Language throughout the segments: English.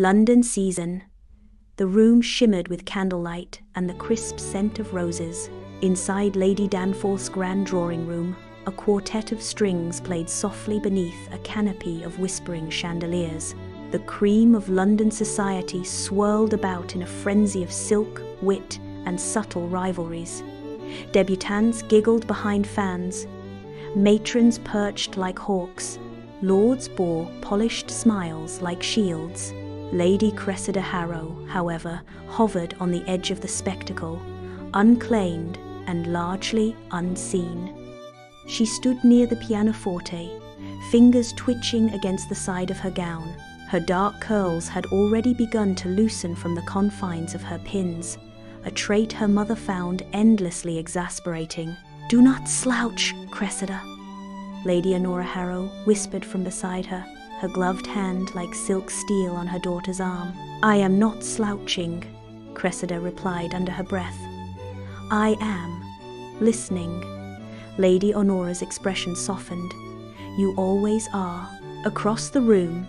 London season. The room shimmered with candlelight and the crisp scent of roses. Inside Lady Danforth's grand drawing room, a quartet of strings played softly beneath a canopy of whispering chandeliers. The cream of London society swirled about in a frenzy of silk, wit, and subtle rivalries. Debutantes giggled behind fans. Matrons perched like hawks. Lords bore polished smiles like shields. Lady Cressida Harrow, however, hovered on the edge of the spectacle, unclaimed and largely unseen. She stood near the pianoforte, fingers twitching against the side of her gown. Her dark curls had already begun to loosen from the confines of her pins, a trait her mother found endlessly exasperating. "Do not slouch, Cressida," Lady Honora Harrow whispered from beside her, her gloved hand like silk steel on her daughter's arm. "I am not slouching," Cressida replied under her breath. "I am listening." Lady Honora's expression softened. "You always are." Across the room,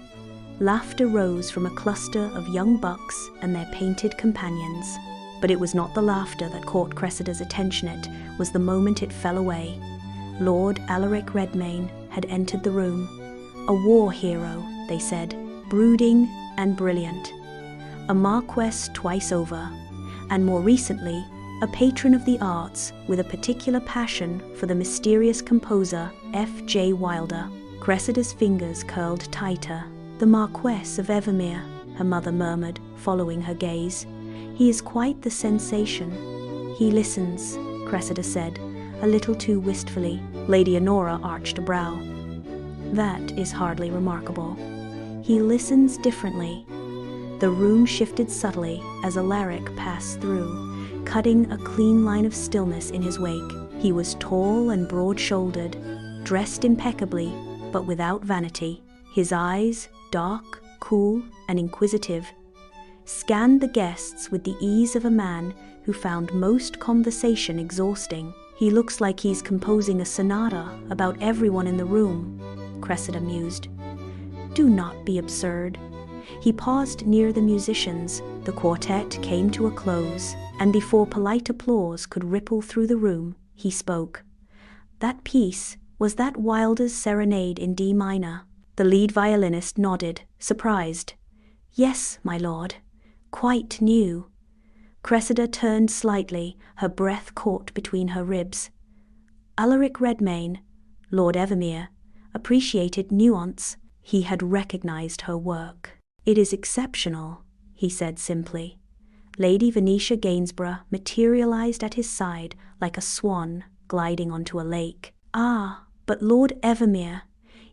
laughter rose from a cluster of young bucks and their painted companions. But it was not the laughter that caught Cressida's attention, it was the moment it fell away. Lord Alaric Redmayne had entered the room. A war hero, they said, brooding and brilliant. A marquess twice over, and more recently, a patron of the arts with a particular passion for the mysterious composer F.J. Wilder. Cressida's fingers curled tighter. "The Marquess of Evermere," her mother murmured, following her gaze. "He is quite the sensation." "He listens," Cressida said, a little too wistfully. Lady Honora arched a brow. "That is hardly remarkable. He listens differently." The room shifted subtly as Alaric passed through, cutting a clean line of stillness in his wake. He was tall and broad-shouldered, dressed impeccably, but without vanity. His eyes, dark, cool, and inquisitive, scanned the guests with the ease of a man who found most conversation exhausting. "He looks like he's composing a sonata about everyone in the room," Cressida mused. "Do not be absurd." He paused near the musicians. The quartet came to a close, and before polite applause could ripple through the room, he spoke. "That piece, was that Wilder's Serenade in D minor?" The lead violinist nodded, surprised. "Yes, my lord. Quite new." Cressida turned slightly, her breath caught between her ribs. Alaric Redmayne, Lord Evermere, appreciated nuance. He had recognized her work. "It is exceptional," he said simply. Lady Venetia Gainsborough materialized at his side like a swan gliding onto a lake. "Ah, but Lord Evermere,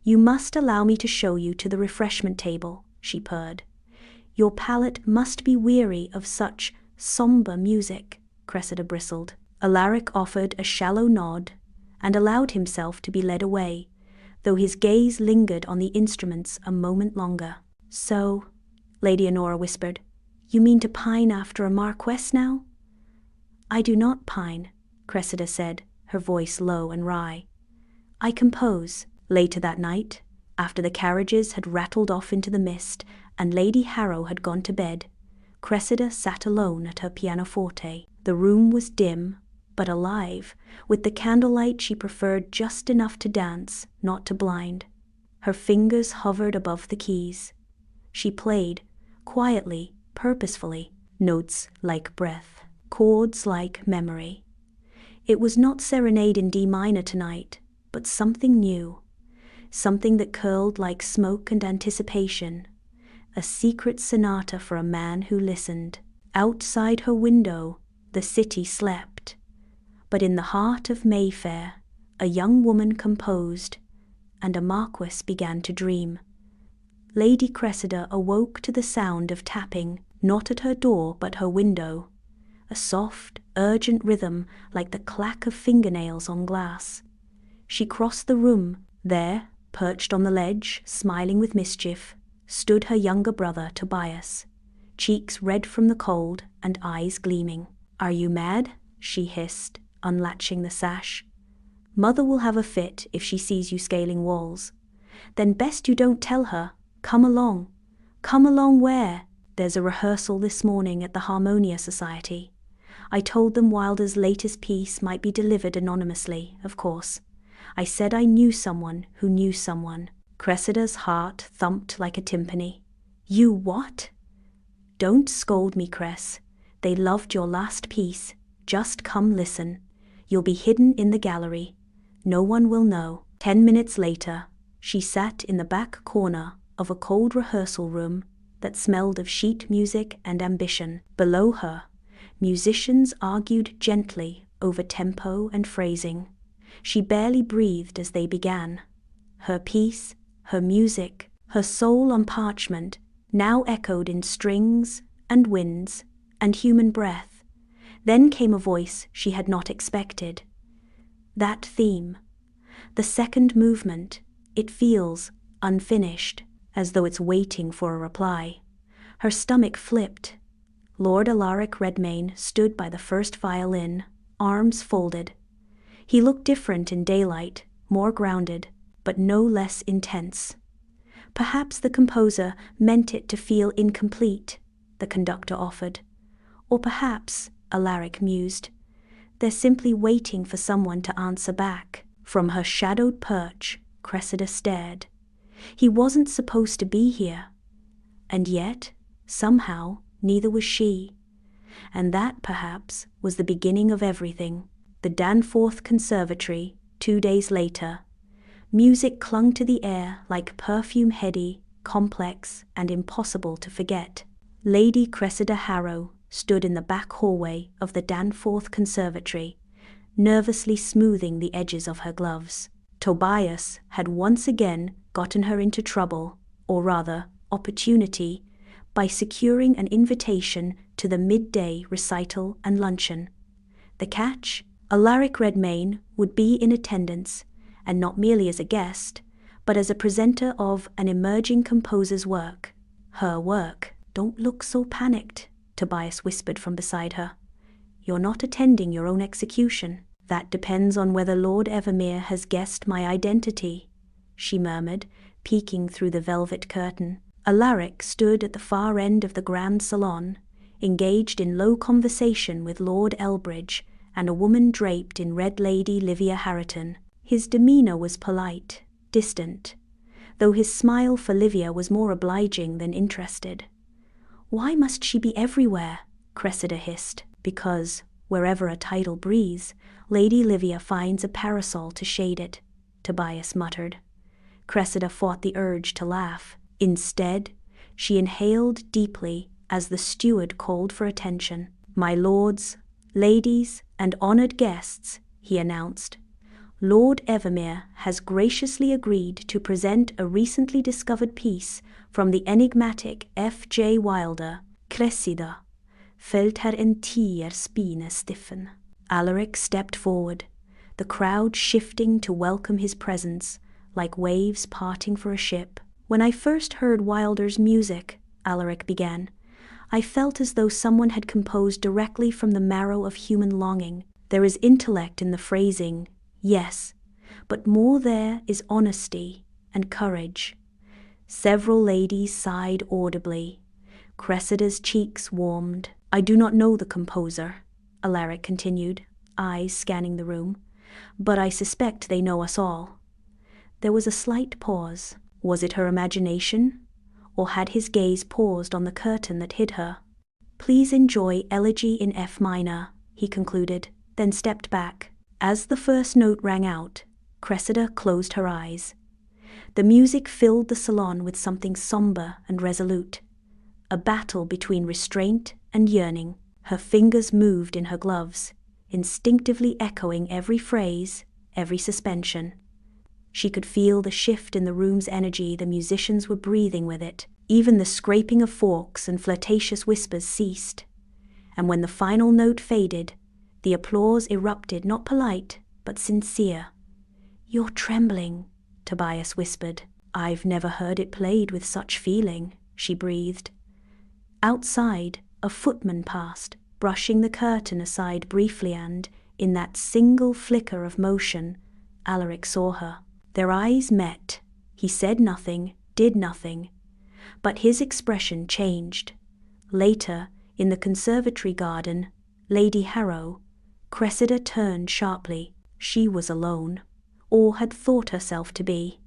you must allow me to show you to the refreshment table," she purred. "Your palate must be weary of such somber music," Cressida bristled. Alaric offered a shallow nod and allowed himself to be led away, though his gaze lingered on the instruments a moment longer. "So," Lady Honora whispered, "you mean to pine after a marquess now?" "I do not pine," Cressida said, her voice low and wry. "I compose." Later that night, after the carriages had rattled off into the mist and Lady Harrow had gone to bed, Cressida sat alone at her pianoforte. The room was dim, but alive, with the candlelight she preferred just enough to dance, not to blind. Her fingers hovered above the keys. She played, quietly, purposefully, notes like breath, chords like memory. It was not Serenade in D minor tonight, but something new, something that curled like smoke and anticipation, a secret sonata for a man who listened. Outside her window, the city slept, but in the heart of Mayfair, a young woman composed, and a marquess began to dream. Lady Cressida awoke to the sound of tapping, not at her door but her window, a soft, urgent rhythm like the clack of fingernails on glass. She crossed the room. There, perched on the ledge, smiling with mischief, stood her younger brother Tobias, cheeks red from the cold and eyes gleaming. "Are you mad?" she hissed, unlatching the sash. "Mother will have a fit if she sees you scaling walls. Then best you don't tell her. Come along." "Come along where?" There's a rehearsal this morning at the Harmonia Society. I told them Wilder's latest piece might be delivered anonymously, of course. I said I knew someone who knew someone. Cressida's heart thumped like a timpani. You what? Don't scold me, Cress. They loved your last piece. Just come listen. You'll be hidden in the gallery. No one will know. 10 minutes later, she sat in the back corner of a cold rehearsal room that smelled of sheet music and ambition. Below her, musicians argued gently over tempo and phrasing. She barely breathed as they began. Her piece, her music, her soul on parchment, now echoed in strings and winds and human breath. Then came a voice she had not expected. That theme, the second movement, it feels unfinished, as though it's waiting for a reply. Her stomach flipped. Lord Alaric Redmayne stood by the first violin, arms folded. He looked different in daylight, more grounded, but no less intense. Perhaps the composer meant it to feel incomplete, the conductor offered. Or perhaps, Alaric mused, they're simply waiting for someone to answer back. From her shadowed perch, Cressida stared. He wasn't supposed to be here. And yet, somehow, neither was she. And that, perhaps, was the beginning of everything. The Danforth Conservatory, 2 days later. Music clung to the air like perfume, heady, complex, and impossible to forget. Lady Cressida Harrow stood in the back hallway of the Danforth Conservatory, nervously smoothing the edges of her gloves. Tobias had once again gotten her into trouble, or rather, opportunity, by securing an invitation to the midday recital and luncheon. The catch? Alaric Redmayne would be in attendance, and not merely as a guest, but as a presenter of an emerging composer's work. Her work. Don't look so panicked, Tobias whispered from beside her. You're not attending your own execution. That depends on whether Lord Evermere has guessed my identity, she murmured, peeking through the velvet curtain. Alaric stood at the far end of the grand salon, engaged in low conversation with Lord Elbridge and a woman draped in red, Lady Livia Harriton. His demeanour was polite, distant, though his smile for Livia was more obliging than interested. Why must she be everywhere? Cressida hissed. Because, wherever a title breathes, Lady Livia finds a parasol to shade it, Tobias muttered. Cressida fought the urge to laugh. Instead, she inhaled deeply as the steward called for attention. My lords, ladies, and honoured guests, he announced. Lord Evermere has graciously agreed to present a recently discovered piece from the enigmatic F.J. Wilder, Cressida. Fällt her entire spine stiffen. Alaric stepped forward, the crowd shifting to welcome his presence, like waves parting for a ship. When I first heard Wilder's music, Alaric began, I felt as though someone had composed directly from the marrow of human longing. There is intellect in the phrasing, yes, but more there is honesty and courage. Several ladies sighed audibly. Cressida's cheeks warmed. I do not know the composer, Alaric continued, eyes scanning the room, but I suspect they know us all. There was a slight pause. Was it her imagination, or had his gaze paused on the curtain that hid her? Please enjoy Elegy in F minor, he concluded, then stepped back. As the first note rang out, Cressida closed her eyes. The music filled the salon with something somber and resolute, a battle between restraint and yearning. Her fingers moved in her gloves, instinctively echoing every phrase, every suspension. She could feel the shift in the room's energy. The musicians were breathing with it. Even the scraping of forks and flirtatious whispers ceased. And when the final note faded, the applause erupted, not polite, but sincere. You're trembling, Tobias whispered. I've never heard it played with such feeling, she breathed. Outside, a footman passed, brushing the curtain aside briefly, and, in that single flicker of motion, Alaric saw her. Their eyes met. He said nothing, did nothing, but his expression changed. Later, in the conservatory garden, Lady Harrow, Cressida turned sharply. She was alone, or had thought herself to be.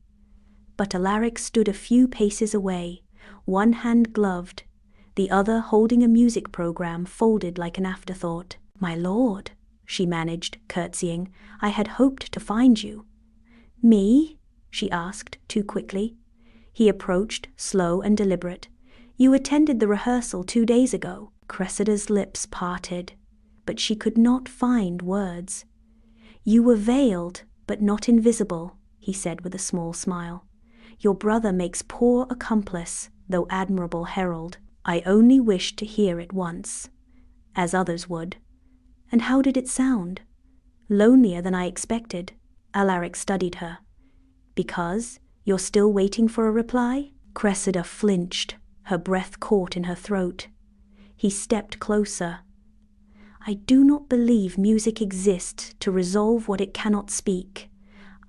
But Alaric stood a few paces away, one hand gloved, the other holding a music program folded like an afterthought. "My lord," she managed, curtsying, "I had hoped to find you." "Me?" she asked, too quickly. He approached, slow and deliberate. "You attended the rehearsal 2 days ago." Cressida's lips parted, but she could not find words. "You were veiled, but not invisible," he said with a small smile. "Your brother makes poor accomplice, though admirable herald. I only wished to hear it once, as others would." "And how did it sound?" "Lonelier than I expected." Alaric studied her. "Because you're still waiting for a reply?" Cressida flinched, her breath caught in her throat. He stepped closer. "I do not believe music exists to resolve what it cannot speak.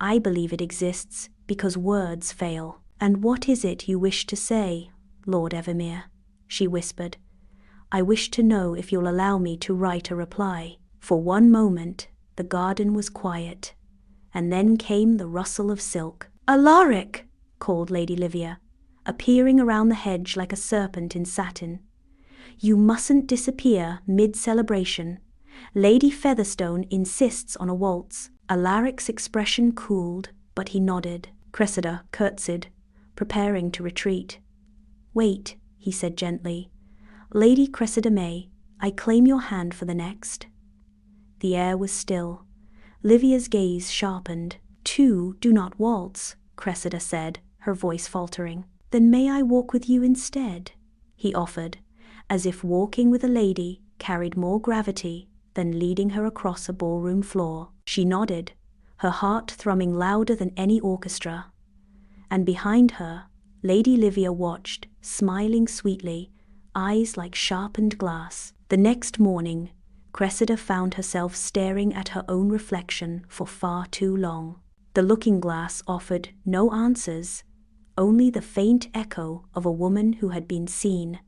I believe it exists because words fail." "And what is it you wish to say, Lord Evermere?" she whispered. "I wish to know if you'll allow me to write a reply." For one moment, the garden was quiet, and then came the rustle of silk. "Alaric!" called Lady Livia, appearing around the hedge like a serpent in satin. "You mustn't disappear mid-celebration. Lady Featherstone insists on a waltz." Alaric's expression cooled, but he nodded. Cressida curtsied, preparing to retreat. "Wait," he said gently. "Lady Cressida May, I claim your hand for the next." The air was still. Livia's gaze sharpened. "Two do not waltz," Cressida said, her voice faltering. "Then may I walk with you instead?" he offered, as if walking with a lady carried more gravity than leading her across a ballroom floor. She nodded, her heart thrumming louder than any orchestra. And behind her, Lady Livia watched, smiling sweetly, eyes like sharpened glass. The next morning, Cressida found herself staring at her own reflection for far too long. The looking-glass offered no answers, only the faint echo of a woman who had been seen,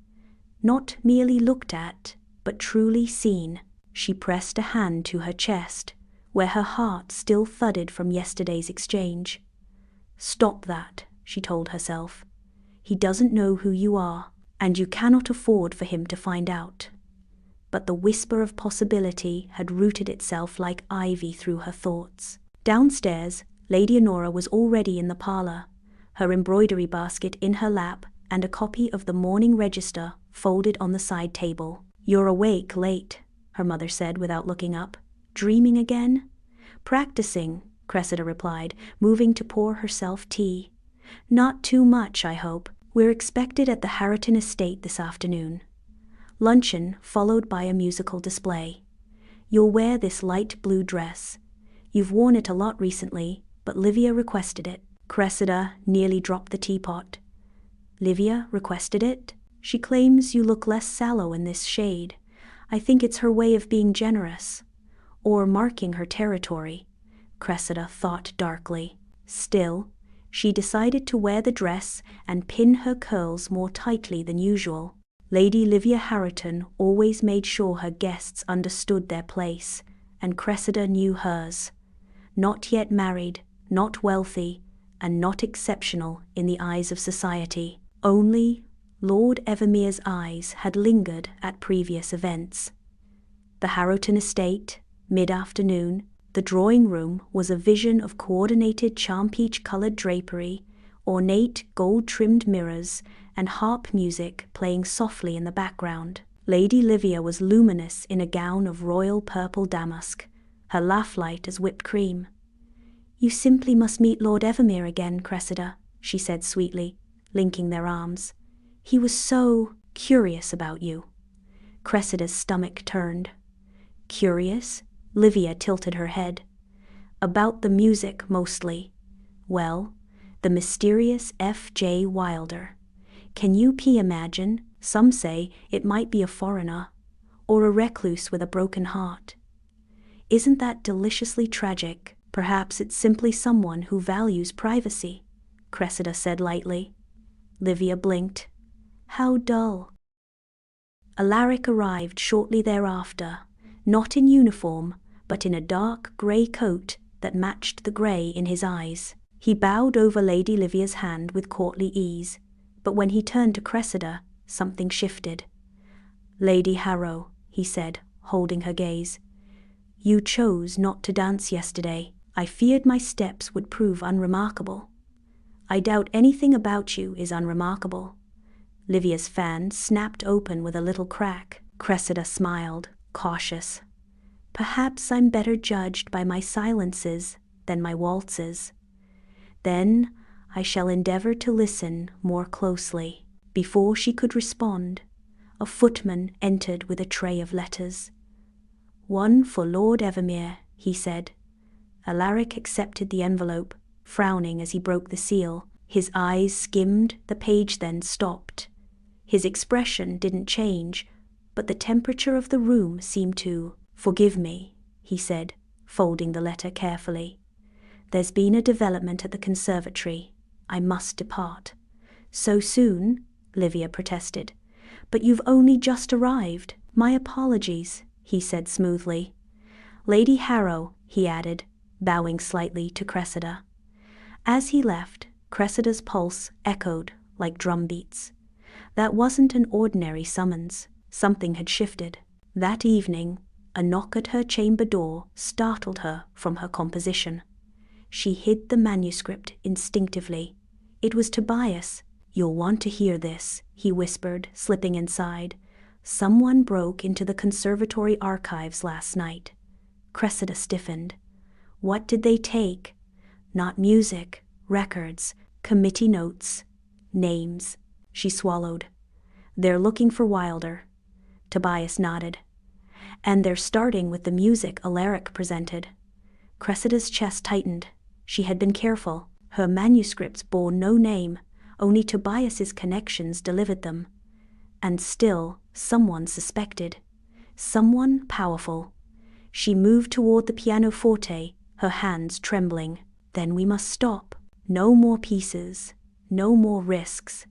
not merely looked at, but truly seen. She pressed a hand to her chest, where her heart still thudded from yesterday's exchange. "Stop that," she told herself. "He doesn't know who you are, and you cannot afford for him to find out." But the whisper of possibility had rooted itself like ivy through her thoughts. Downstairs, Lady Honora was already in the parlor, her embroidery basket in her lap and a copy of the Morning Register folded on the side table. "You're awake late," her mother said without looking up. "Dreaming again?" "Practicing," Cressida replied, moving to pour herself tea. "Not too much, I hope. We're expected at the Harrington estate this afternoon." Luncheon followed by a musical display. "You'll wear this light blue dress. You've worn it a lot recently, but Livia requested it." Cressida nearly dropped the teapot. "Livia requested it? She claims you look less sallow in this shade. I think it's her way of being generous. Or marking her territory," Cressida thought darkly. Still, she decided to wear the dress and pin her curls more tightly than usual. Lady Livia Harrington always made sure her guests understood their place, and Cressida knew hers. Not yet married, not wealthy, and not exceptional in the eyes of society. Only Lord Evermere's eyes had lingered at previous events. The Harrington estate, mid-afternoon, the drawing room was a vision of coordinated charm-peach-colored drapery, ornate gold-trimmed mirrors, and harp music playing softly in the background. Lady Livia was luminous in a gown of royal purple damask, her laugh light as whipped cream. "You simply must meet Lord Evermere again, Cressida," she said sweetly, linking their arms. "He was so curious about you." Cressida's stomach turned. "Curious?" Livia tilted her head. "About the music, mostly. Well, the mysterious F.J. Wilder. Can you imagine? Some say it might be a foreigner, or a recluse with a broken heart. Isn't that deliciously tragic? Perhaps it's simply someone who values privacy," Cressida said lightly. Livia blinked. "How dull." Alaric arrived shortly thereafter, not in uniform, but in a dark grey coat that matched the grey in his eyes. He bowed over Lady Livia's hand with courtly ease, but when he turned to Cressida, something shifted. "Lady Harrow," he said, holding her gaze, "you chose not to dance yesterday. I feared my steps would prove unremarkable." "I doubt anything about you is unremarkable." Livia's fan snapped open with a little crack. Cressida smiled, cautious. "Perhaps I'm better judged by my silences than my waltzes. Then I shall endeavor to listen more closely." Before she could respond, a footman entered with a tray of letters. "One for Lord Evermere," he said. Alaric accepted the envelope, frowning as he broke the seal. His eyes skimmed the page, then stopped. His expression didn't change, but the temperature of the room seemed to. "Forgive me," he said, folding the letter carefully. "There's been a development at the conservatory. I must depart." "So soon?" Livia protested. "But you've only just arrived." "My apologies," he said smoothly. "Lady Harrow," he added, bowing slightly to Cressida. As he left, Cressida's pulse echoed like drum beats. That wasn't an ordinary summons. Something had shifted. That evening, a knock at her chamber door startled her from her composition. She hid the manuscript instinctively. It was Tobias. "You'll want to hear this," he whispered, slipping inside. "Someone broke into the conservatory archives last night." Cressida stiffened. "What did they take?" "Not music, records, committee notes, names." She swallowed. "They're looking for Wilder." Tobias nodded. "And they're starting with the music Alaric presented." Cressida's chest tightened. She had been careful. Her manuscripts bore no name. Only Tobias's connections delivered them. And still, someone suspected. Someone powerful. She moved toward the pianoforte, her hands trembling. "Then we must stop. No more pieces. No more risks."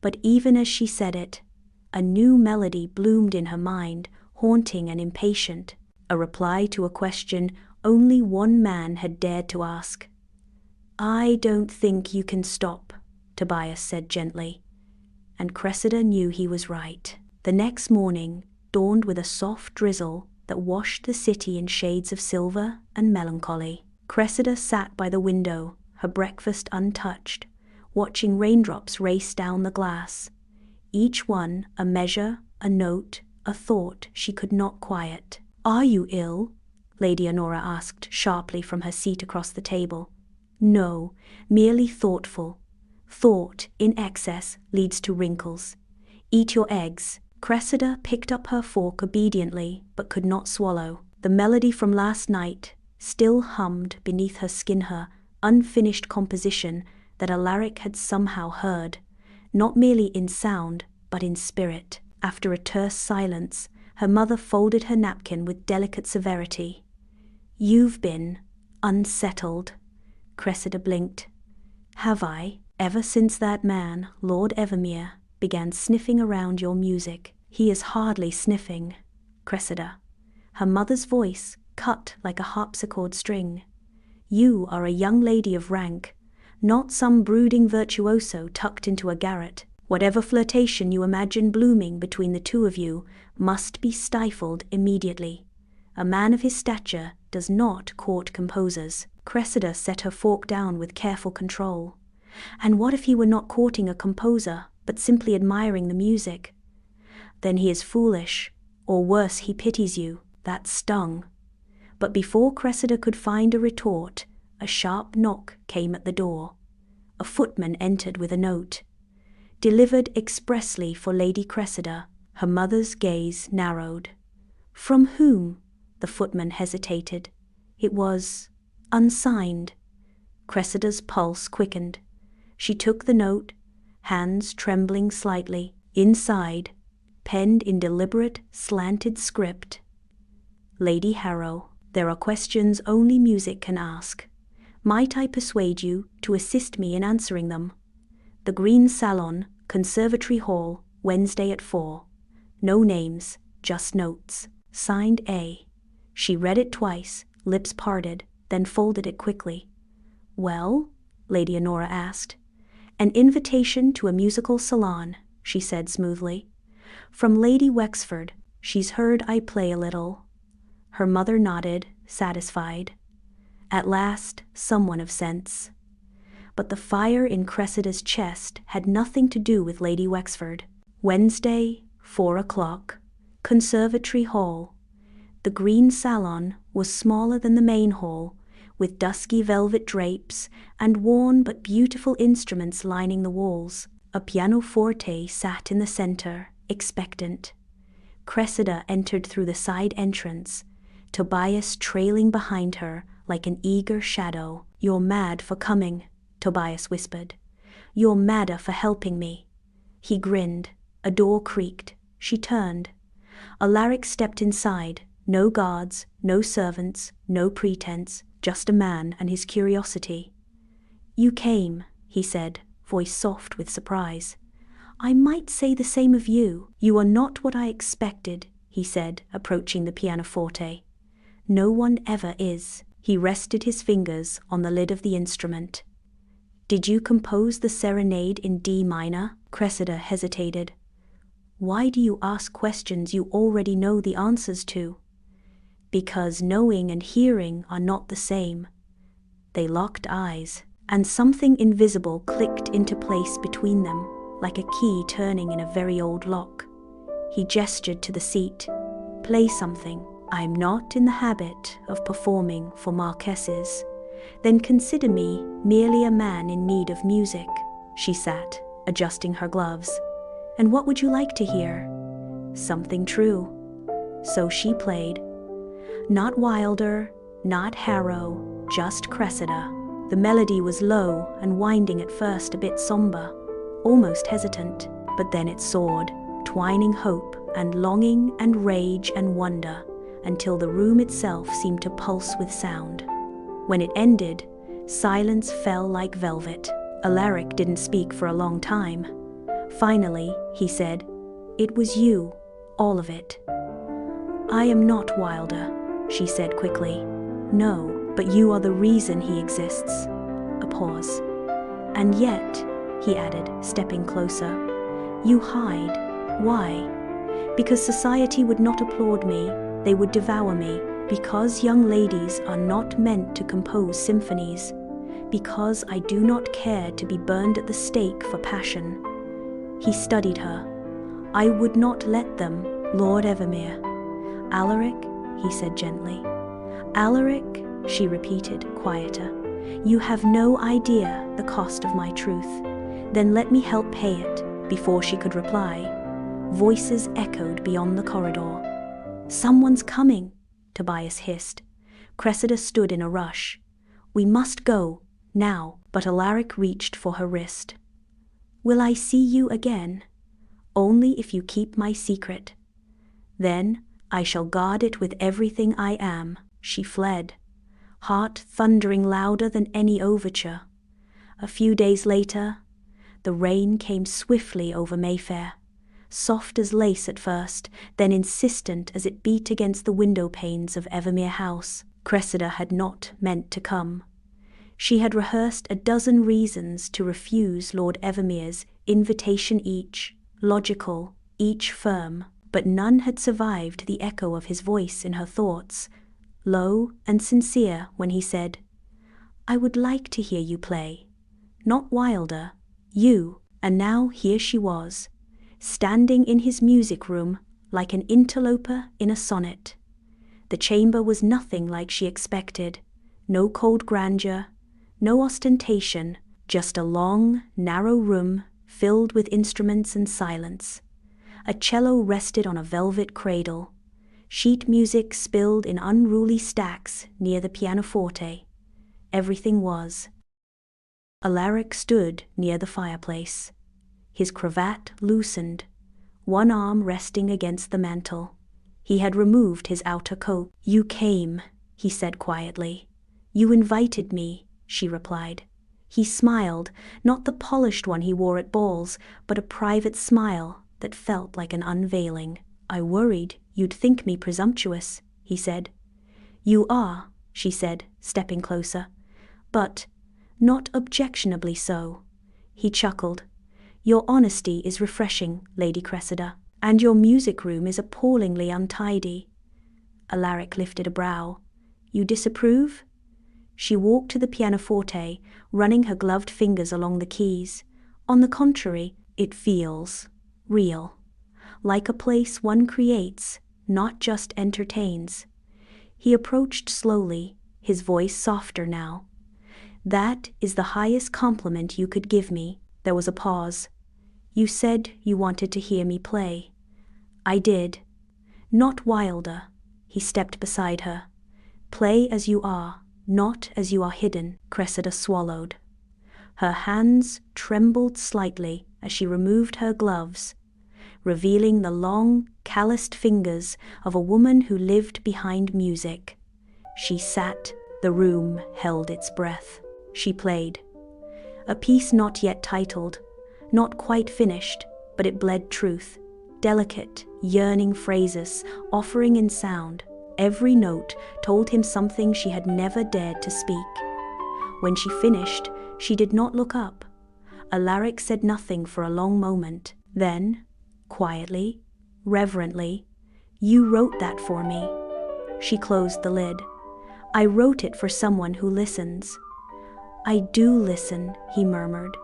But even as she said it, a new melody bloomed in her mind, haunting and impatient, a reply to a question only one man had dared to ask. "I don't think you can stop," Tobias said gently. And Cressida knew he was right. The next morning dawned with a soft drizzle that washed the city in shades of silver and melancholy. Cressida sat by the window, her breakfast untouched, watching raindrops race down the glass, each one a measure, a note, a thought she could not quiet. "Are you ill?" Lady Honora asked sharply from her seat across the table. "No, merely thoughtful. Thought in excess leads to wrinkles. Eat your eggs." Cressida picked up her fork obediently, but could not swallow. The melody from last night still hummed beneath her skin, her unfinished composition that Alaric had somehow heard, not merely in sound, but in spirit. After a terse silence, her mother folded her napkin with delicate severity. "You've been unsettled." Cressida blinked. "Have I? Ever since that man, Lord Evermere, began sniffing around your music." "He is hardly sniffing, Cressida." Her mother's voice cut like a harpsichord string. "You are a young lady of rank, not some brooding virtuoso tucked into a garret. Whatever flirtation you imagine blooming between the two of you must be stifled immediately. A man of his stature does not court composers." Cressida set her fork down with careful control. And what if he were not courting a composer, but simply admiring the music? "Then he is foolish, or worse, he pities you." That stung. But before Cressida could find a retort, a sharp knock came at the door. A footman entered with a note. Delivered expressly for Lady Cressida. Her mother's gaze narrowed. "From whom?" The footman hesitated. It was unsigned. Cressida's pulse quickened. She took the note, hands trembling slightly. Inside, penned in deliberate, slanted script, "Lady Harrow, there are questions only music can ask. Might I persuade you to assist me in answering them? The Green Salon, Conservatory Hall, Wednesday at 4. No names, just notes. Signed A. She read it twice, lips parted, then folded it quickly. "Well?" Lady Honora asked. "An invitation to a musical salon," she said smoothly. "From Lady Wexford. She's heard I play a little." Her mother nodded, satisfied. At last, someone of sense. But the fire in Cressida's chest had nothing to do with Lady Wexford. Wednesday, 4 o'clock. Conservatory Hall. The green salon was smaller than the main hall, with dusky velvet drapes and worn but beautiful instruments lining the walls. A pianoforte sat in the center, expectant. Cressida entered through the side entrance, Tobias trailing behind her like an eager shadow. "You're mad for coming," Tobias whispered. "You're madder for helping me." He grinned. A door creaked. She turned. Alaric stepped inside. No guards, no servants, no pretense, just a man and his curiosity. "You came," he said, voice soft with surprise. "I might say the same of you." "You are not what I expected," he said, approaching the pianoforte. "No one ever is." He rested his fingers on the lid of the instrument. "Did you compose the serenade in D minor?" Cressida hesitated. "Why do you ask questions you already know the answers to?" "Because knowing and hearing are not the same." They locked eyes, and something invisible clicked into place between them, like a key turning in a very old lock. He gestured to the seat. "Play something." "I'm not in the habit of performing for marquesses." "Then consider me merely a man in need of music." She sat, adjusting her gloves. "And what would you like to hear?" "Something true." So she played. Not Wilder, not Harrow, just Cressida. The melody was low and winding at first, a bit somber, almost hesitant, but then it soared, twining hope and longing and rage and wonder, until the room itself seemed to pulse with sound. When it ended, silence fell like velvet. Alaric didn't speak for a long time. Finally, he said, "It was you, all of it." "I am not Wilder," she said quickly. "No, but you are the reason he exists." A pause. "And yet," he added, stepping closer, "you hide. Why?" "Because society would not applaud me, they would devour me. Because young ladies are not meant to compose symphonies. Because I do not care to be burned at the stake for passion." He studied her. "I would not let them, Lord Evermere." "Alaric," he said gently. "Alaric," she repeated, quieter. "You have no idea the cost of my truth." "Then let me help pay it." Before she could reply, voices echoed beyond the corridor. "Someone's coming," Tobias hissed. Cressida stood in a rush. "We must go, now." But Alaric reached for her wrist. "Will I see you again?" "Only if you keep my secret." "Then I shall guard it with everything I am." She fled, heart thundering louder than any overture. A few days later, the rain came swiftly over Mayfair, soft as lace at first, then insistent as it beat against the window panes of Evermere House. Cressida had not meant to come. She had rehearsed a dozen reasons to refuse Lord Evermere's invitation, each logical, each firm, but none had survived the echo of his voice in her thoughts, low and sincere, when he said, "I would like to hear you play. Not Wilder, you." And now here she was, standing in his music room like an interloper in a sonnet. The chamber was nothing like she expected. No cold grandeur, no ostentation, just a long, narrow room filled with instruments and silence. A cello rested on a velvet cradle. Sheet music spilled in unruly stacks near the pianoforte. Everything was. Alaric stood near the fireplace, his cravat loosened, one arm resting against the mantel. He had removed his outer coat. "You came," he said quietly. "You invited me," she replied. He smiled, not the polished one he wore at balls, but a private smile that felt like an unveiling. "I worried you'd think me presumptuous," he said. "You are," she said, stepping closer. "But not objectionably so." He chuckled. "Your honesty is refreshing, Lady Cressida, and your music room is appallingly untidy." Alaric lifted a brow. "You disapprove?" She walked to the pianoforte, running her gloved fingers along the keys. "On the contrary, it feels real. Like a place one creates, not just entertains." He approached slowly, his voice softer now. "That is the highest compliment you could give me." There was a pause. "You said you wanted to hear me play." "I did. Not wilder." He stepped beside her. "Play as you are, not as you are hidden." Cressida swallowed. Her hands trembled slightly as she removed her gloves, revealing the long, calloused fingers of a woman who lived behind music. She sat, the room held its breath. She played. A piece not yet titled, not quite finished, but it bled truth. Delicate, yearning phrases, offering in sound. Every note told him something she had never dared to speak. When she finished, she did not look up. Alaric said nothing for a long moment. Then, quietly, reverently, "You wrote that for me." She closed the lid. "I wrote it for someone who listens." "I do listen," he murmured.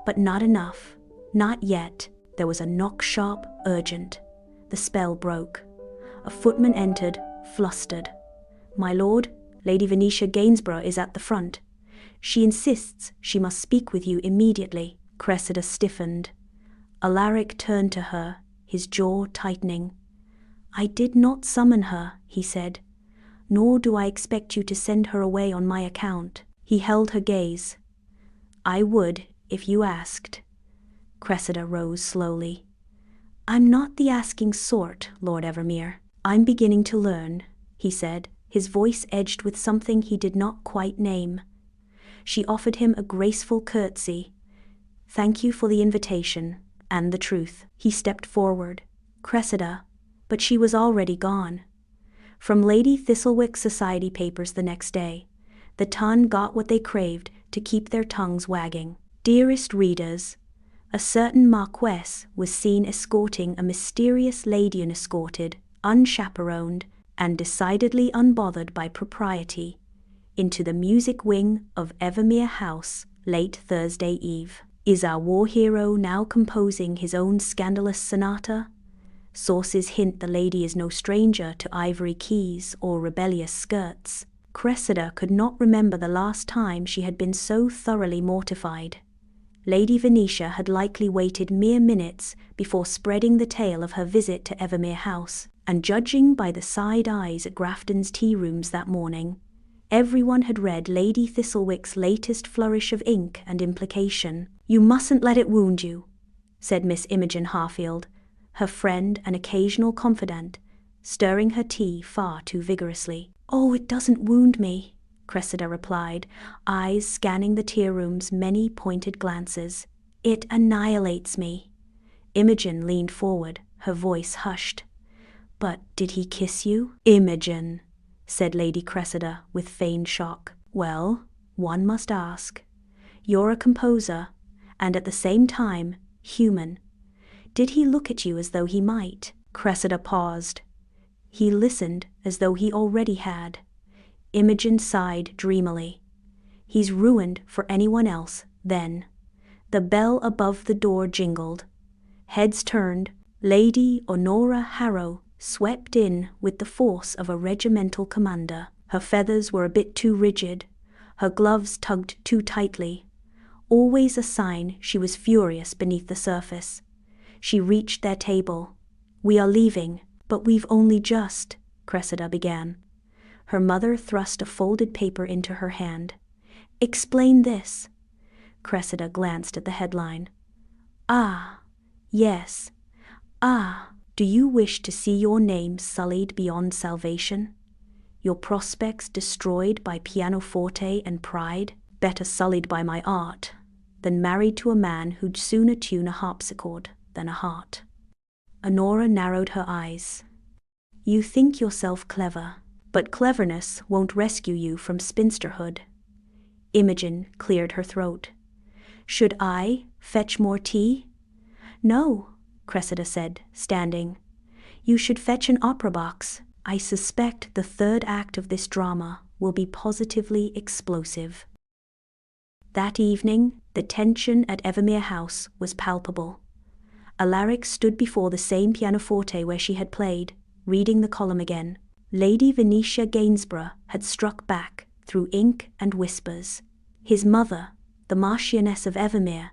"But not enough. Not yet." There was a knock, sharp, urgent. The spell broke. A footman entered, flustered. "My lord, Lady Venetia Gainsborough is at the front. She insists she must speak with you immediately." Cressida stiffened. Alaric turned to her, his jaw tightening. "I did not summon her," he said. "Nor do I expect you to send her away on my account." He held her gaze. "I would, if you asked." Cressida rose slowly. "I'm not the asking sort, Lord Evermere. I'm beginning to learn," he said, his voice edged with something he did not quite name. She offered him a graceful curtsy. "Thank you for the invitation, and the truth." He stepped forward. "Cressida," but she was already gone. From Lady Thistlewick's society papers the next day, the ton got what they craved to keep their tongues wagging. Dearest readers, a certain marquess was seen escorting a mysterious lady unescorted, unchaperoned, and decidedly unbothered by propriety, into the music wing of Evermere House late Thursday eve. Is our war hero now composing his own scandalous sonata? Sources hint the lady is no stranger to ivory keys or rebellious skirts. Cressida could not remember the last time she had been so thoroughly mortified. Lady Venetia had likely waited mere minutes before spreading the tale of her visit to Evermere House, and judging by the side eyes at Grafton's tea rooms that morning, everyone had read Lady Thistlewick's latest flourish of ink and implication. "You mustn't let it wound you," said Miss Imogen Harfield, her friend and occasional confidant, stirring her tea far too vigorously. "Oh, it doesn't wound me," Cressida replied, eyes scanning the tea room's many pointed glances. "It annihilates me." Imogen leaned forward, her voice hushed. "But did he kiss you?" "Imogen," said Lady Cressida with feigned shock. "Well, one must ask. You're a composer, and at the same time, human. Did he look at you as though he might?" Cressida paused. He listened as though he already had. Imogen sighed dreamily. "He's ruined for anyone else, then." The bell above the door jingled. Heads turned. Lady Honora Harrow swept in with the force of a regimental commander. Her feathers were a bit too rigid, her gloves tugged too tightly. Always a sign she was furious beneath the surface. She reached their table. "We are leaving." "But we've only just," Cressida began. Her mother thrust a folded paper into her hand. "Explain this." Cressida glanced at the headline. "Ah, yes. Ah, do you wish to see your name sullied beyond salvation? Your prospects destroyed by pianoforte and pride? Better sullied by my art than married to a man who'd sooner tune a harpsichord than a heart." Honora narrowed her eyes. You think yourself clever, but cleverness won't rescue you from spinsterhood. Imogen cleared her throat. Should I fetch more tea? No, Cressida said, standing. You should fetch an opera box. I suspect the third act of this drama will be positively explosive. That evening, the tension at Evermere House was palpable. Alaric stood before the same pianoforte where she had played, reading the column again. Lady Venetia Gainsborough had struck back through ink and whispers. His mother, the Marchioness of Evermere,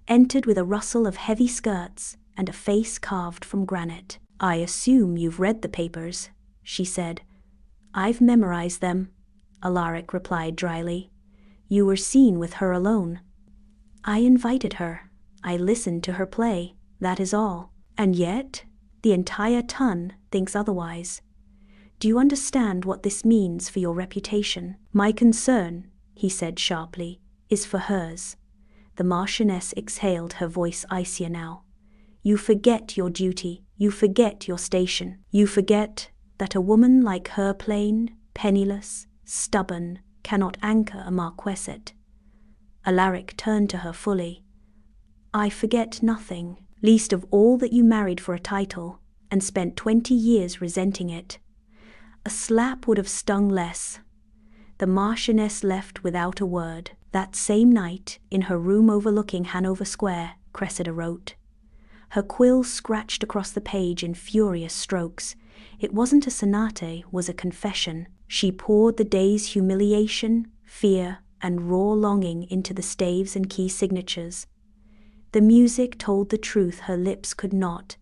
entered with a rustle of heavy skirts and a face carved from granite. I assume you've read the papers, she said. I've memorized them, Alaric replied dryly. You were seen with her alone. I invited her. I listened to her play, that is all. And yet, the entire ton thinks otherwise. Do you understand what this means for your reputation? My concern, he said sharply, is for hers. The Marchioness exhaled, her voice icier now. You forget your duty. You forget your station. You forget that a woman like her, plain, penniless, stubborn, cannot anchor a marquisate. Alaric turned to her fully. I forget nothing, least of all that you married for a title, and spent 20 years resenting it. A slap would have stung less. The Marchioness left without a word. That same night, in her room overlooking Hanover Square, Cressida wrote. Her quill scratched across the page in furious strokes. It wasn't a sonata, was a confession. She poured the day's humiliation, fear, and raw longing into the staves and key signatures. The music told the truth her lips could not,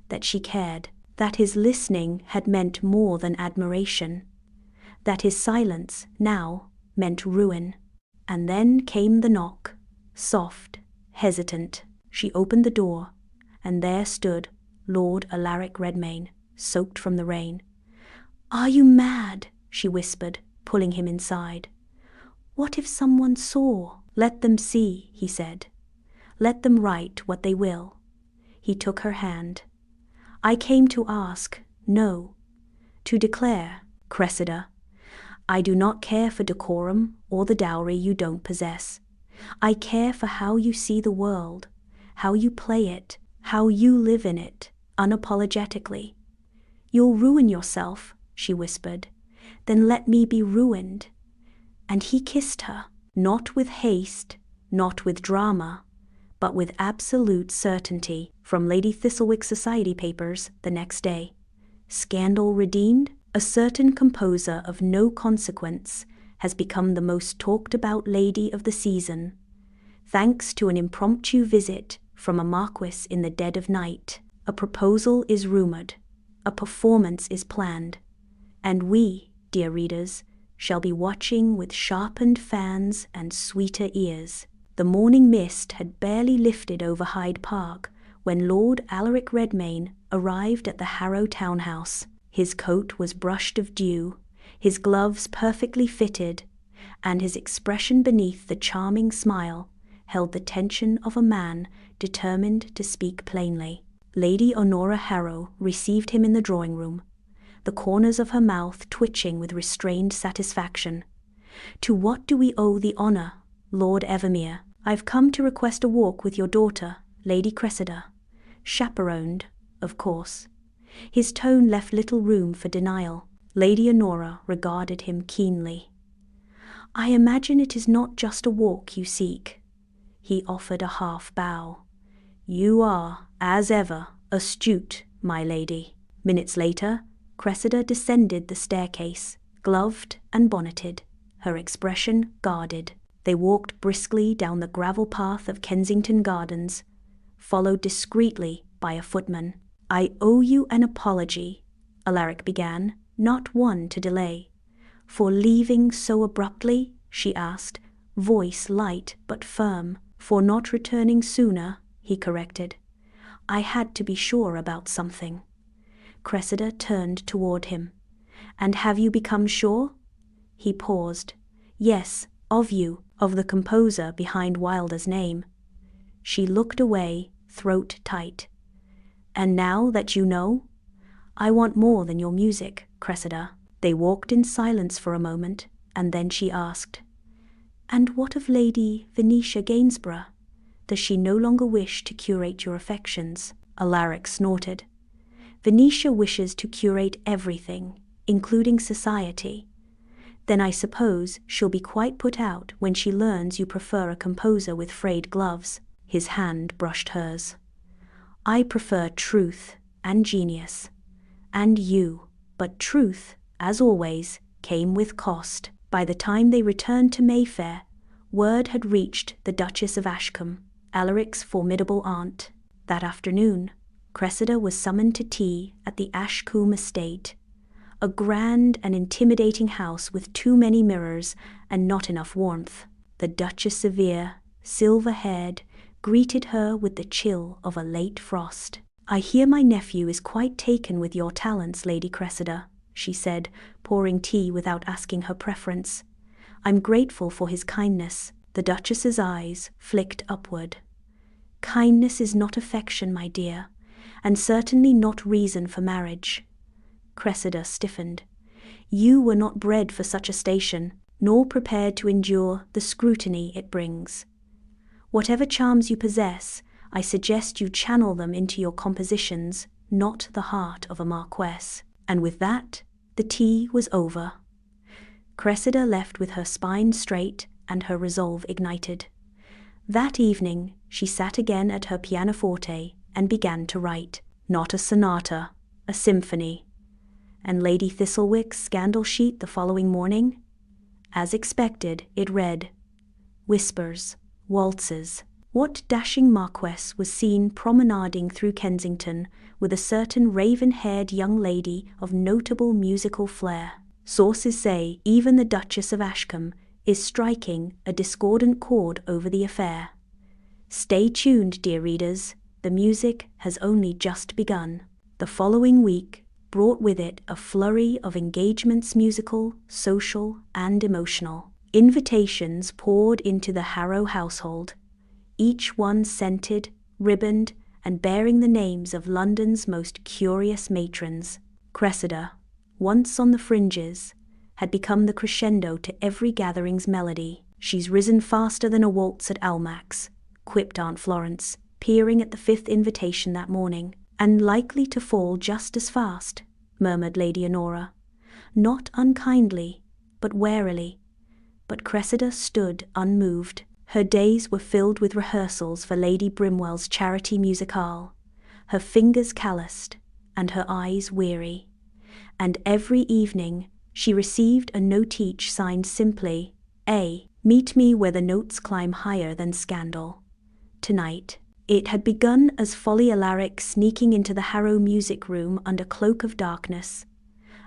that she cared, that his listening had meant more than admiration, that his silence, now, meant ruin. And then came the knock, soft, hesitant. She opened the door, and there stood Lord Alaric Redmayne, soaked from the rain. Are you mad? She whispered, pulling him inside. What if someone saw? Let them see, he said. Let them write what they will. He took her hand. I came to ask, no, to declare, Cressida. I do not care for decorum or the dowry you don't possess. I care for how you see the world, how you play it, how you live in it, unapologetically. You'll ruin yourself, she whispered. Then let me be ruined. And he kissed her, not with haste, not with drama, but with absolute certainty. From Lady Thistlewick's society papers the next day. Scandal redeemed? A certain composer of no consequence has become the most talked about lady of the season, thanks to an impromptu visit from a marquis in the dead of night. A proposal is rumored, a performance is planned, and we, dear readers, shall be watching with sharpened fans and sweeter ears. The morning mist had barely lifted over Hyde Park when Lord Alaric Redmayne arrived at the Harrow townhouse. His coat was brushed of dew, his gloves perfectly fitted, and his expression beneath the charming smile held the tension of a man determined to speak plainly. Lady Honora Harrow received him in the drawing-room, the corners of her mouth twitching with restrained satisfaction. To what do we owe the honor, Lord Evermere? I've come to request a walk with your daughter, Lady Cressida. Chaperoned, of course. His tone left little room for denial. Lady Honora regarded him keenly. I imagine it is not just a walk you seek. He offered a half bow. You are, as ever, astute, my lady. Minutes later, Cressida descended the staircase, gloved and bonneted, her expression guarded. They walked briskly down the gravel path of Kensington Gardens, followed discreetly by a footman. I owe you an apology, Alaric began, not one to delay. For leaving so abruptly, she asked, voice light but firm. For not returning sooner, he corrected. I had to be sure about something. Cressida turned toward him. And have you become sure? He paused. Yes, of you, of the composer behind Wilder's name. She looked away, throat tight. And now that you know, I want more than your music, Cressida. They walked in silence for a moment, and then she asked, "And what of Lady Venetia Gainsborough? Does she no longer wish to curate your affections?" Alaric snorted. "Venetia wishes to curate everything, including society. Then I suppose she'll be quite put out when she learns you prefer a composer with frayed gloves." His hand brushed hers. "I prefer truth and genius. And you, but truth, as always, came with cost." By the time they returned to Mayfair, word had reached the Duchess of Ashcombe, Alaric's formidable aunt. That afternoon, Cressida was summoned to tea at the Ashcombe estate, a grand and intimidating house with too many mirrors and not enough warmth. The Duchess severe, silver-haired, greeted her with the chill of a late frost. "I hear my nephew is quite taken with your talents, Lady Cressida," she said, pouring tea without asking her preference. "I'm grateful for his kindness." The Duchess's eyes flicked upward. "Kindness is not affection, my dear, and certainly not reason for marriage." Cressida stiffened. "You were not bred for such a station, nor prepared to endure the scrutiny it brings. Whatever charms you possess, I suggest you channel them into your compositions, not the heart of a marquess." And with that, the tea was over. Cressida left with her spine straight and her resolve ignited. That evening, she sat again at her pianoforte and began to write. Not a sonata, a symphony. And Lady Thistlewick's scandal sheet the following morning? As expected, it read, "Whispers, waltzes." What dashing marquess was seen promenading through Kensington with a certain raven-haired young lady of notable musical flair? Sources say even the Duchess of Ashcombe is striking a discordant chord over the affair. Stay tuned, dear readers, the music has only just begun. The following week brought with it a flurry of engagements, musical, social, and emotional. Invitations poured into the Harrow household, each one scented, ribboned, and bearing the names of London's most curious matrons. Cressida, once on the fringes, had become the crescendo to every gathering's melody. "She's risen faster than a waltz at Almack's," quipped Aunt Florence, peering at the fifth invitation that morning. "And likely to fall just as fast," murmured Lady Honora, not unkindly, but warily. But Cressida stood unmoved. Her days were filled with rehearsals for Lady Brimwell's charity musicale, her fingers calloused and her eyes weary. And every evening she received a note each signed simply, "A. Meet me where the notes climb higher than scandal. Tonight." It had begun as Folly Alaric sneaking into the Harrow music room under cloak of darkness,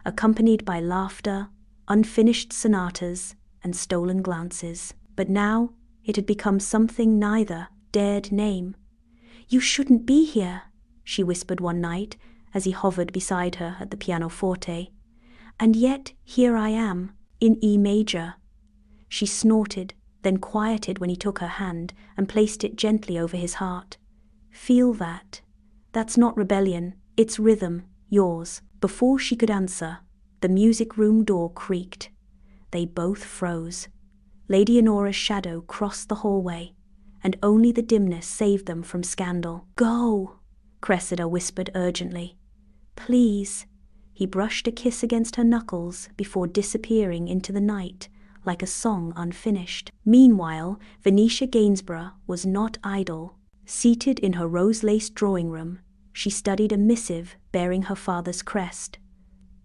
accompanied by laughter, unfinished sonatas, and stolen glances. But now it had become something neither dared name. "You shouldn't be here," she whispered one night as he hovered beside her at the pianoforte. "And yet here I am, in E major." She snorted, then quieted when he took her hand and placed it gently over his heart. "Feel that. That's not rebellion, it's rhythm, yours." Before she could answer, the music room door creaked. They both froze. Lady Honora's shadow crossed the hallway, and only the dimness saved them from scandal. "Go," Cressida whispered urgently. "Please." He brushed a kiss against her knuckles before disappearing into the night, like a song unfinished. Meanwhile, Venetia Gainsborough was not idle. Seated in her rose-laced drawing-room, she studied a missive bearing her father's crest.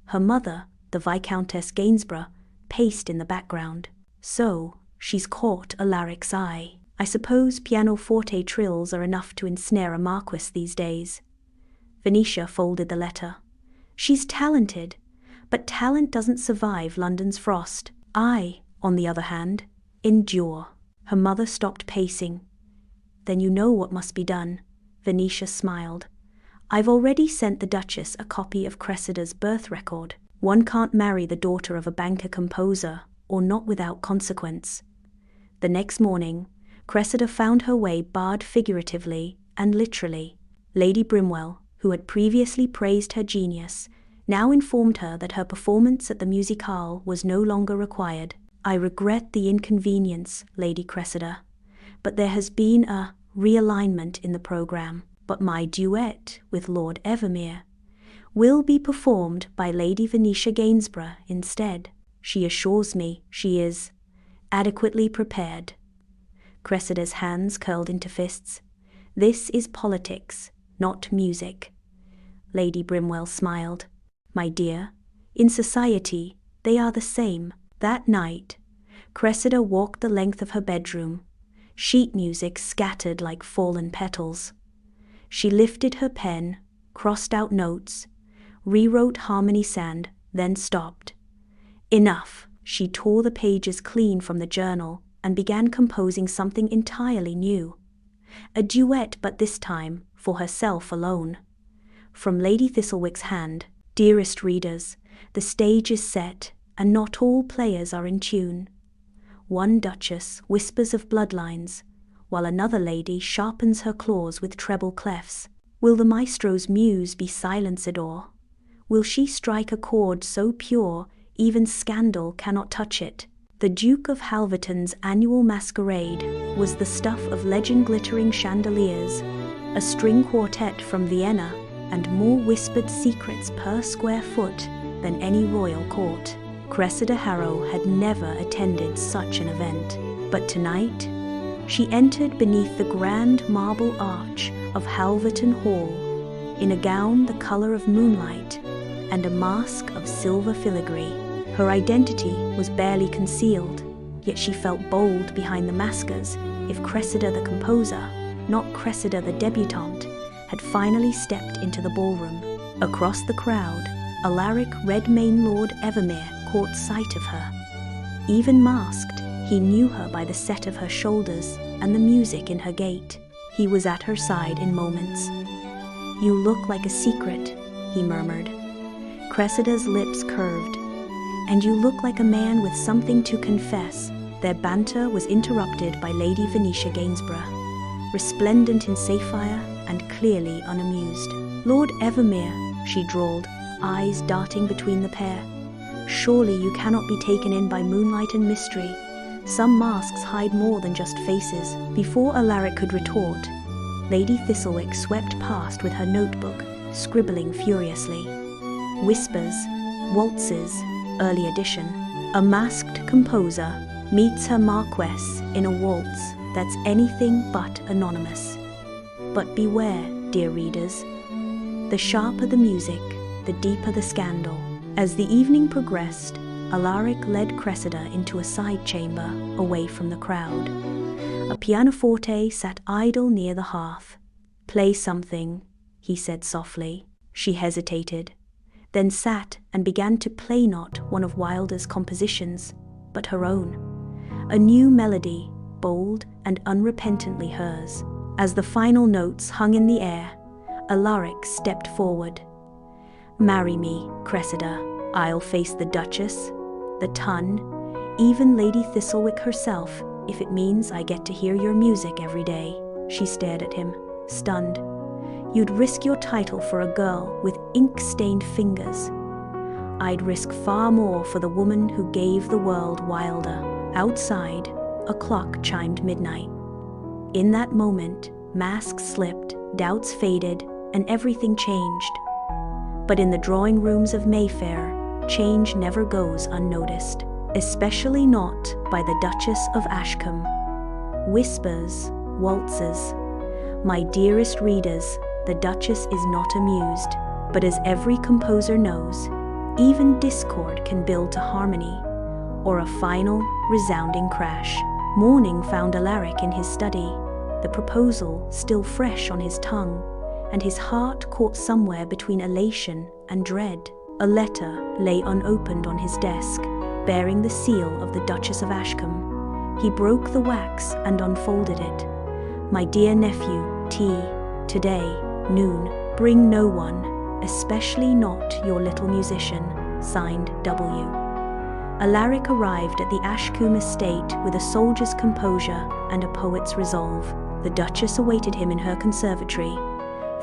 Her mother, the Viscountess Gainsborough, paced in the background. "So, she's caught Alaric's eye. I suppose pianoforte trills are enough to ensnare a marquis these days." Venetia folded the letter. "She's talented, but talent doesn't survive London's frost. I, on the other hand, endure." Her mother stopped pacing. "Then you know what must be done." Venetia smiled. "I've already sent the Duchess a copy of Cressida's birth record. One can't marry the daughter of a banker composer, or not without consequence." The next morning, Cressida found her way barred figuratively and literally. Lady Brimwell, who had previously praised her genius, now informed her that her performance at the musicale was no longer required. "I regret the inconvenience, Lady Cressida, but there has been a realignment in the program. But my duet with Lord Evermere will be performed by Lady Venetia Gainsborough instead. She assures me she is adequately prepared." Cressida's hands curled into fists. "This is politics, not music." Lady Brimwell smiled. "My dear, in society, they are the same." That night, Cressida walked the length of her bedroom, sheet music scattered like fallen petals. She lifted her pen, crossed out notes, rewrote harmony sand, then stopped. Enough. She tore the pages clean from the journal and began composing something entirely new. A duet, but this time for herself alone. From Lady Thistlewick's hand. "Dearest readers, the stage is set, and not all players are in tune. One duchess whispers of bloodlines, while another lady sharpens her claws with treble clefs. Will the maestro's muse be silenced, or will she strike a chord so pure even scandal cannot touch it?" The Duke of Halverton's annual masquerade was the stuff of legend-glittering chandeliers, a string quartet from Vienna, and more whispered secrets per square foot than any royal court. Cressida Harrow had never attended such an event, but tonight she entered beneath the grand marble arch of Halverton Hall, in a gown the color of moonlight and a mask of silver filigree. Her identity was barely concealed, yet she felt bold behind the maskers if Cressida the composer, not Cressida the debutante, had finally stepped into the ballroom. Across the crowd, Alaric Redmayne Lord Evermere caught sight of her. Even masked, he knew her by the set of her shoulders and the music in her gait. He was at her side in moments. "You look like a secret," he murmured. Cressida's lips curved. "And you look like a man with something to confess." Their banter was interrupted by Lady Venetia Gainsborough, resplendent in sapphire and clearly unamused. "Lord Evermere," she drawled, eyes darting between the pair. "Surely you cannot be taken in by moonlight and mystery. Some masks hide more than just faces." Before Alaric could retort, Lady Thistlewick swept past with her notebook, scribbling furiously. "Whispers, waltzes, early edition. A masked composer meets her marquess in a waltz that's anything but anonymous. But beware, dear readers. The sharper the music, the deeper the scandal." As the evening progressed, Alaric led Cressida into a side chamber away from the crowd. A pianoforte sat idle near the hearth. "Play something," he said softly. She hesitated, then sat and began to play not one of Wilder's compositions, but her own. A new melody, bold and unrepentantly hers. As the final notes hung in the air, Alaric stepped forward. "Marry me, Cressida. I'll face the Duchess, the Tun, even Lady Thistlewick herself, if it means I get to hear your music every day." She stared at him, stunned. "You'd risk your title for a girl with ink-stained fingers. I'd risk far more for the woman who gave the world Wilder." Outside, a clock chimed midnight. In that moment, masks slipped, doubts faded, and everything changed. But in the drawing rooms of Mayfair, change never goes unnoticed, especially not by the Duchess of Ashcombe. Whispers, waltzes. My dearest readers, the Duchess is not amused, but as every composer knows, even discord can build to harmony, or a final, resounding crash. Morning found Alaric in his study, the proposal still fresh on his tongue, and his heart caught somewhere between elation and dread. A letter lay unopened on his desk, bearing the seal of the Duchess of Ashcombe. He broke the wax and unfolded it. "My dear nephew, tea, today, noon. Bring no one, especially not your little musician. Signed, W." Alaric arrived at the Ashcombe estate with a soldier's composure and a poet's resolve. The Duchess awaited him in her conservatory,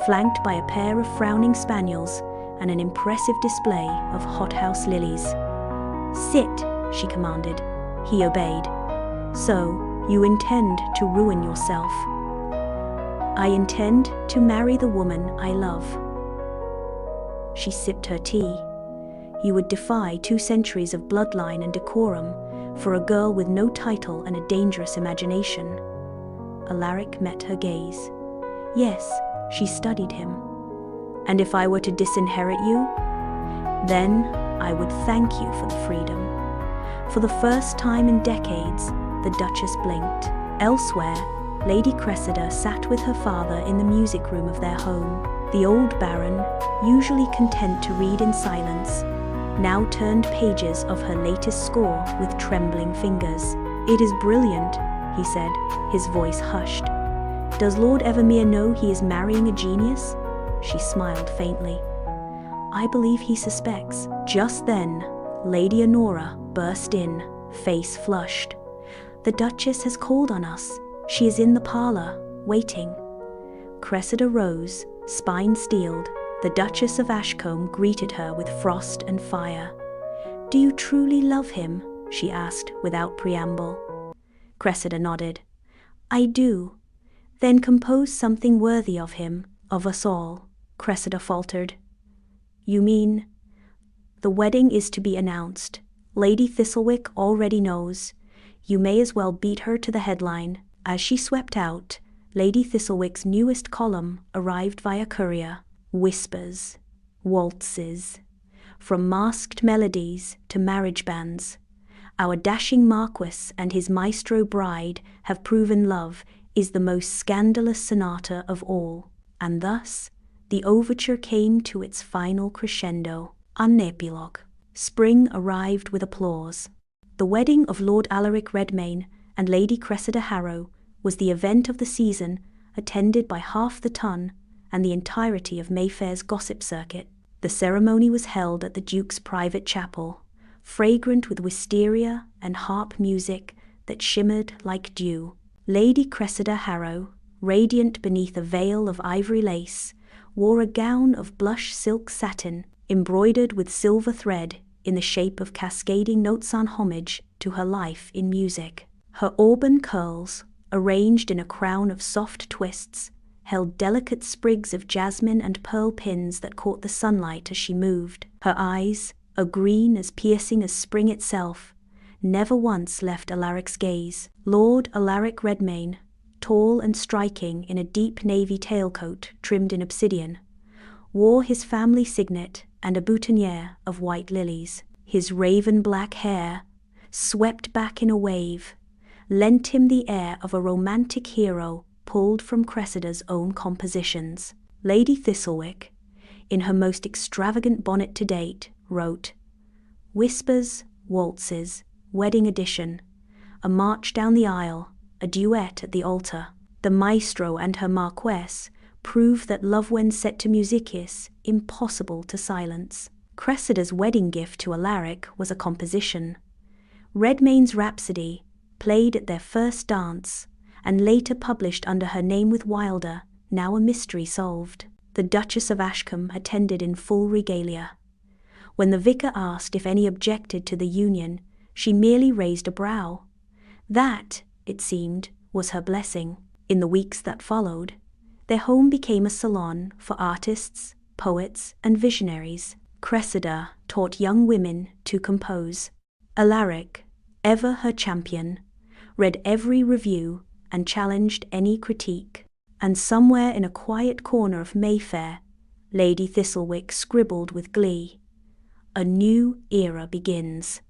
flanked by a pair of frowning spaniels and an impressive display of hothouse lilies. "Sit," she commanded. He obeyed. "So, you intend to ruin yourself?" "I intend to marry the woman I love." She sipped her tea. "You would defy 2 centuries of bloodline and decorum for a girl with no title and a dangerous imagination." Alaric met her gaze. "Yes," she studied him. "And if I were to disinherit you? Then I would thank you for the freedom." For the first time in decades, the Duchess blinked. Elsewhere, Lady Cressida sat with her father in the music room of their home. The old baron, usually content to read in silence, now turned pages of her latest score with trembling fingers. "It is brilliant," he said, his voice hushed. "Does Lord Evermere know he is marrying a genius?" She smiled faintly. "I believe he suspects." Just then, Lady Honora burst in, face flushed. "The Duchess has called on us. She is in the parlor, waiting." Cressida rose, spine steeled. The Duchess of Ashcombe greeted her with frost and fire. "Do you truly love him?" she asked without preamble. Cressida nodded. "I do." "Then compose something worthy of him, of us all," Cressida faltered. "You mean—" "The wedding is to be announced. Lady Thistlewick already knows. You may as well beat her to the headline." As she swept out, Lady Thistlewick's newest column arrived via courier. Whispers, waltzes, from masked melodies to marriage bands. Our dashing Marquis and his Maestro bride have proven love is the most scandalous sonata of all. And thus, the overture came to its final crescendo. An epilogue. Spring arrived with applause. The wedding of Lord Alaric Redmayne and Lady Cressida Harrow was the event of the season, attended by half the ton and the entirety of Mayfair's gossip circuit. The ceremony was held at the Duke's private chapel, fragrant with wisteria and harp music that shimmered like dew. Lady Cressida Harrow, radiant beneath a veil of ivory lace, wore a gown of blush silk satin, embroidered with silver thread in the shape of cascading notes on homage to her life in music. Her auburn curls, arranged in a crown of soft twists, held delicate sprigs of jasmine and pearl pins that caught the sunlight as she moved. Her eyes, a green as piercing as spring itself, never once left Alaric's gaze. Lord Alaric Redmayne, tall and striking in a deep navy tailcoat trimmed in obsidian, wore his family signet and a boutonniere of white lilies. His raven-black hair, swept back in a wave, lent him the air of a romantic hero pulled from Cressida's own compositions. Lady Thistlewick, in her most extravagant bonnet to date, wrote, "Whispers, waltzes, wedding edition, a march down the aisle, a duet at the altar." The Maestro and her Marquess prove that love when set to music is impossible to silence. Cressida's wedding gift to Alaric was a composition. Redmayne's Rhapsody, played at their first dance, and later published under her name with Wilder, now a mystery solved. The Duchess of Ashcombe attended in full regalia. When the vicar asked if any objected to the union, she merely raised a brow. That, it seemed, was her blessing. In the weeks that followed, their home became a salon for artists, poets, and visionaries. Cressida taught young women to compose. Alaric, ever her champion, read every review and challenged any critique. And somewhere in a quiet corner of Mayfair, Lady Thistlewick scribbled with glee, "A new era begins."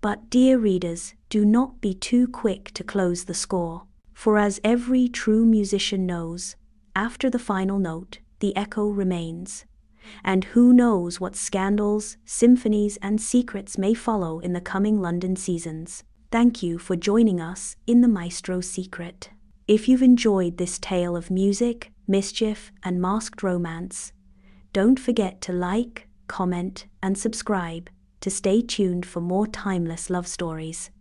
But, dear readers, do not be too quick to close the score, for as every true musician knows, after the final note, the echo remains. And who knows what scandals, symphonies, and secrets may follow in the coming London seasons. Thank you for joining us in the Maestro's Secret. If you've enjoyed this tale of music, mischief, and masked romance, don't forget to like, comment, and subscribe to stay tuned for more timeless love stories.